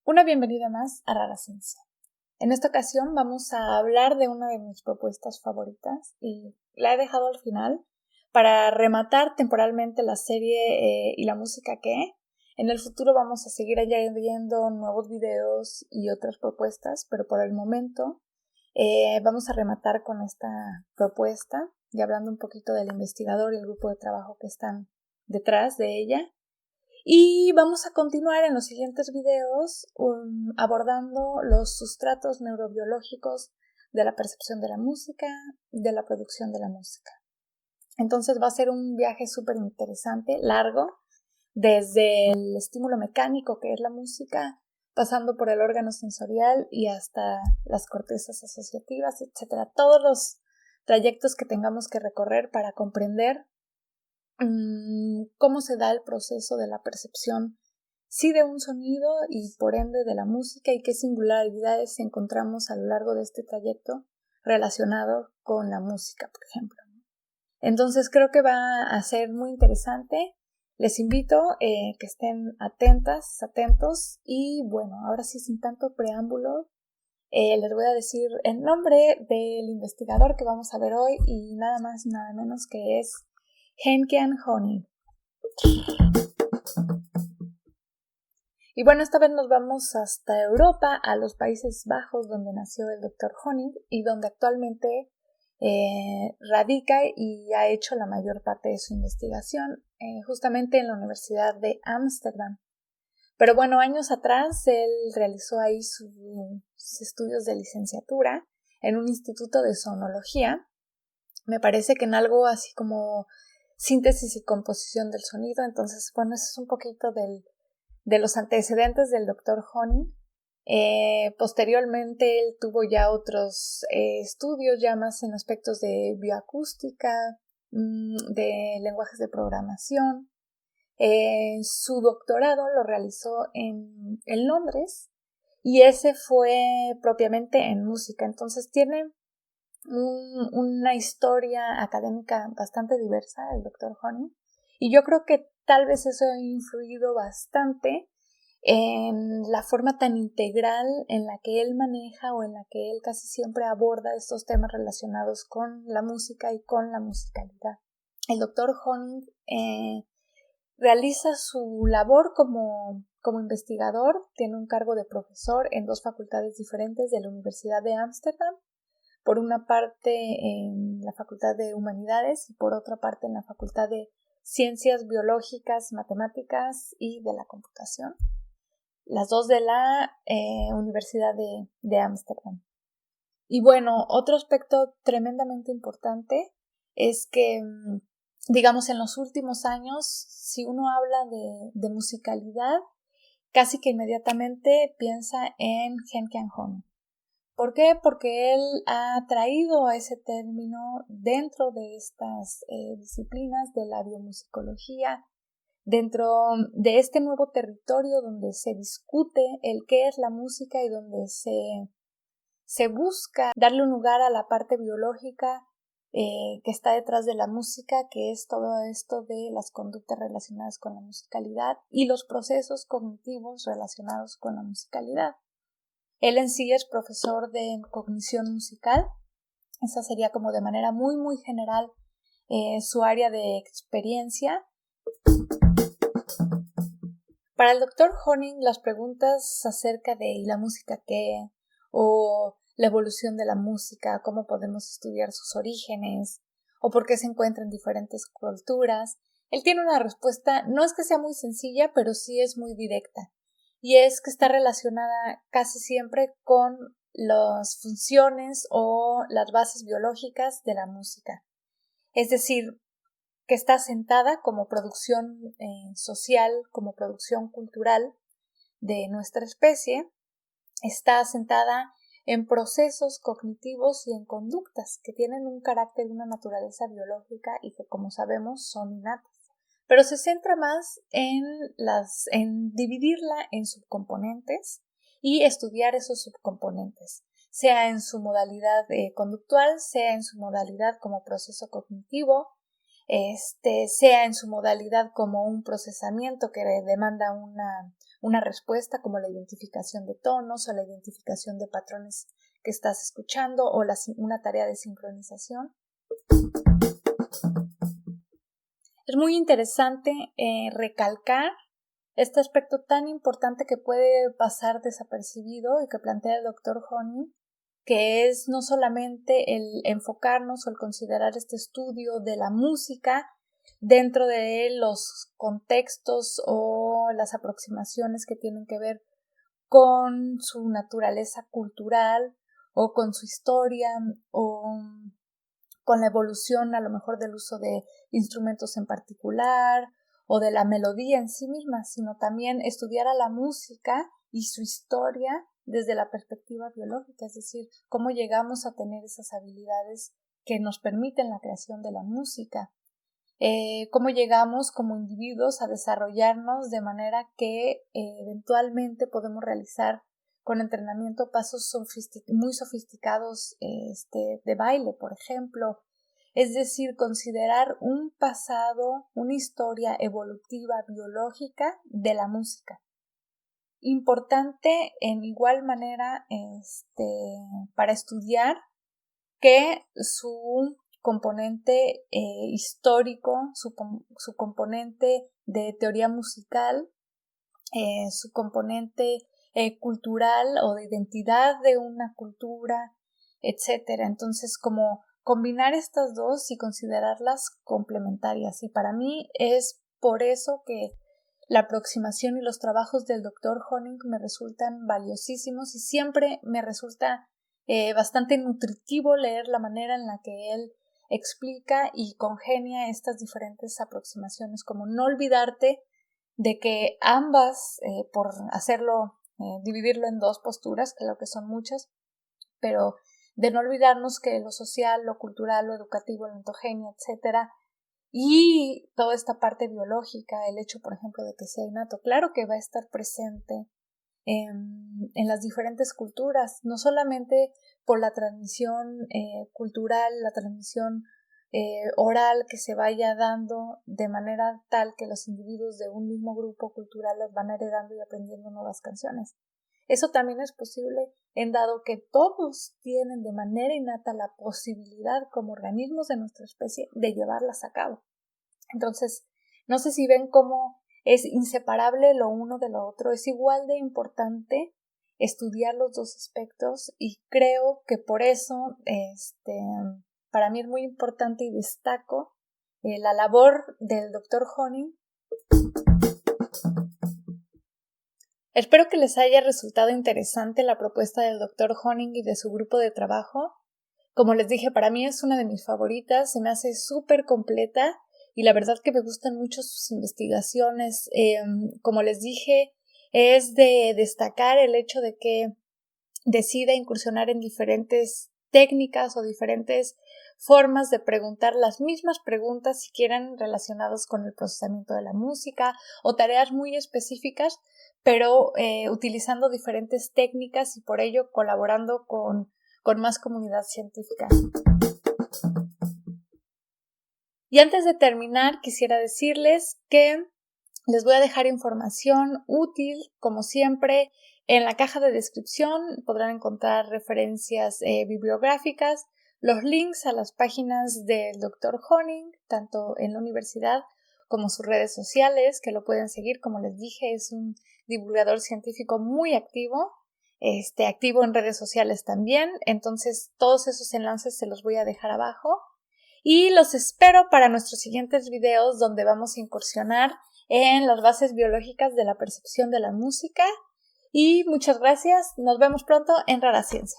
Una bienvenida más a Rara Ciencia. En esta ocasión vamos a hablar de una de mis propuestas favoritas y la he dejado al final para rematar temporalmente la serie y la música que en el futuro vamos a seguir añadiendo nuevos videos y otras propuestas, pero por el momento vamos a rematar con esta propuesta y hablando un poquito del investigador y el grupo de trabajo que están detrás de ella. Y vamos a continuar en los siguientes videos abordando los sustratos neurobiológicos de la percepción de la música, de la producción de la música. Entonces va a ser un viaje súper interesante, largo, desde el estímulo mecánico que es la música, pasando por el órgano sensorial y hasta las cortezas asociativas, etc. Todos los trayectos que tengamos que recorrer para comprender cómo se da el proceso de la percepción, sí, de un sonido y por ende de la música y qué singularidades encontramos a lo largo de este trayecto relacionado con la música, por ejemplo. Entonces creo que va a ser muy interesante. Les invito que estén atentos y bueno, ahora sí sin tanto preámbulo, les voy a decir el nombre del investigador que vamos a ver hoy y nada más y nada menos que es Henk-Jan Honig. Y bueno, esta vez nos vamos hasta Europa, a los Países Bajos, donde nació el Dr. Honig y donde actualmente radica y ha hecho la mayor parte de su investigación justamente en la Universidad de Ámsterdam. Pero bueno, años atrás él realizó ahí sus estudios de licenciatura en un instituto de sonología, me parece que en algo así como síntesis y composición del sonido. Entonces, bueno, eso es un poquito de los antecedentes del Dr. Honig. Posteriormente él tuvo ya otros estudios ya más en aspectos de bioacústica, de lenguajes de programación. Su doctorado lo realizó en Londres y ese fue propiamente en música. Entonces tiene una historia académica bastante diversa, el Dr. Honig, y yo creo que tal vez eso ha influido bastante en la forma tan integral en la que él maneja o en la que él casi siempre aborda estos temas relacionados con la música y con la musicalidad. El Dr. Honig realiza su labor como investigador, tiene un cargo de profesor en 2 facultades diferentes de la Universidad de Ámsterdam, por una parte en la Facultad de Humanidades y por otra parte en la Facultad de Ciencias Biológicas, Matemáticas y de la Computación, las 2 de la Universidad de Ámsterdam. Y bueno, otro aspecto tremendamente importante es que, digamos, en los últimos años, si uno habla de musicalidad, casi que inmediatamente piensa en Henk-Jan Honig. ¿Por qué? Porque él ha traído a ese término dentro de estas disciplinas de la biomusicología, dentro de este nuevo territorio donde se discute el qué es la música y donde se busca darle un lugar a la parte biológica que está detrás de la música, que es todo esto de las conductas relacionadas con la musicalidad y los procesos cognitivos relacionados con la musicalidad. Él en sí es profesor de cognición musical. Esa sería como de manera muy muy general su área de experiencia. Para el Dr. Honig, las preguntas acerca de la música qué o la evolución de la música, cómo podemos estudiar sus orígenes o por qué se encuentra en diferentes culturas, él tiene una respuesta, no es que sea muy sencilla, pero sí es muy directa. Y es que está relacionada casi siempre con las funciones o las bases biológicas de la música. Es decir, que está asentada como producción social, como producción cultural de nuestra especie, está asentada en procesos cognitivos y en conductas que tienen un carácter y una naturaleza biológica y que, como sabemos, son innatas. Pero se centra más en dividirla en subcomponentes y estudiar esos subcomponentes, sea en su modalidad conductual, sea en su modalidad como proceso cognitivo, sea en su modalidad como un procesamiento que demanda una respuesta, como la identificación de tonos o la identificación de patrones que estás escuchando o una tarea de sincronización. Es muy interesante recalcar este aspecto tan importante que puede pasar desapercibido y que plantea el Dr. Honig, que es no solamente el enfocarnos o el considerar este estudio de la música dentro de los contextos o las aproximaciones que tienen que ver con su naturaleza cultural o con su historia o con la evolución a lo mejor del uso de instrumentos en particular o de la melodía en sí misma, sino también estudiar a la música y su historia desde la perspectiva biológica, es decir, cómo llegamos a tener esas habilidades que nos permiten la creación de la música, cómo llegamos como individuos a desarrollarnos de manera que eventualmente podemos realizar con entrenamiento pasos muy sofisticados de baile, por ejemplo. Es decir, considerar un pasado, una historia evolutiva biológica de la música. Importante en igual manera para estudiar que su componente histórico, su componente de teoría musical, su componente cultural o de identidad de una cultura, etcétera. Entonces, como combinar estas dos y considerarlas complementarias. Y para mí es por eso que la aproximación y los trabajos del Dr. Honig me resultan valiosísimos y siempre me resulta bastante nutritivo leer la manera en la que él explica y congenia estas diferentes aproximaciones, como no olvidarte de que ambas, por hacerlo, dividirlo en dos posturas, creo que son muchas, pero de no olvidarnos que lo social, lo cultural, lo educativo, la ontogenia, etcétera, y toda esta parte biológica, el hecho, por ejemplo, de que sea innato, claro que va a estar presente en las diferentes culturas, no solamente por la transmisión cultural, la transmisión oral que se vaya dando de manera tal que los individuos de un mismo grupo cultural las van heredando y aprendiendo nuevas canciones. Eso también es posible en dado que todos tienen de manera innata la posibilidad como organismos de nuestra especie de llevarlas a cabo. Entonces, no sé si ven cómo es inseparable lo uno de lo otro, es igual de importante estudiar los dos aspectos y creo que por eso para mí es muy importante y destaco la labor del Dr. Honig. Espero que les haya resultado interesante la propuesta del Dr. Honig y de su grupo de trabajo. Como les dije, para mí es una de mis favoritas, se me hace súper completa y la verdad que me gustan mucho sus investigaciones. Como les dije, es de destacar el hecho de que decida incursionar en diferentes técnicas o diferentes formas de preguntar las mismas preguntas, si quieren, relacionadas con el procesamiento de la música o tareas muy específicas, pero utilizando diferentes técnicas y por ello colaborando con más comunidad científica. Y antes de terminar, quisiera decirles que les voy a dejar información útil, como siempre. En la caja de descripción podrán encontrar referencias bibliográficas, los links a las páginas del Dr. Honig, tanto en la universidad como sus redes sociales, que lo pueden seguir. Como les dije, es un divulgador científico muy activo, activo en redes sociales también. Entonces, todos esos enlaces se los voy a dejar abajo. Y los espero para nuestros siguientes videos, donde vamos a incursionar en las bases biológicas de la percepción de la música. Y muchas gracias. Nos vemos pronto en Rara Ciencia.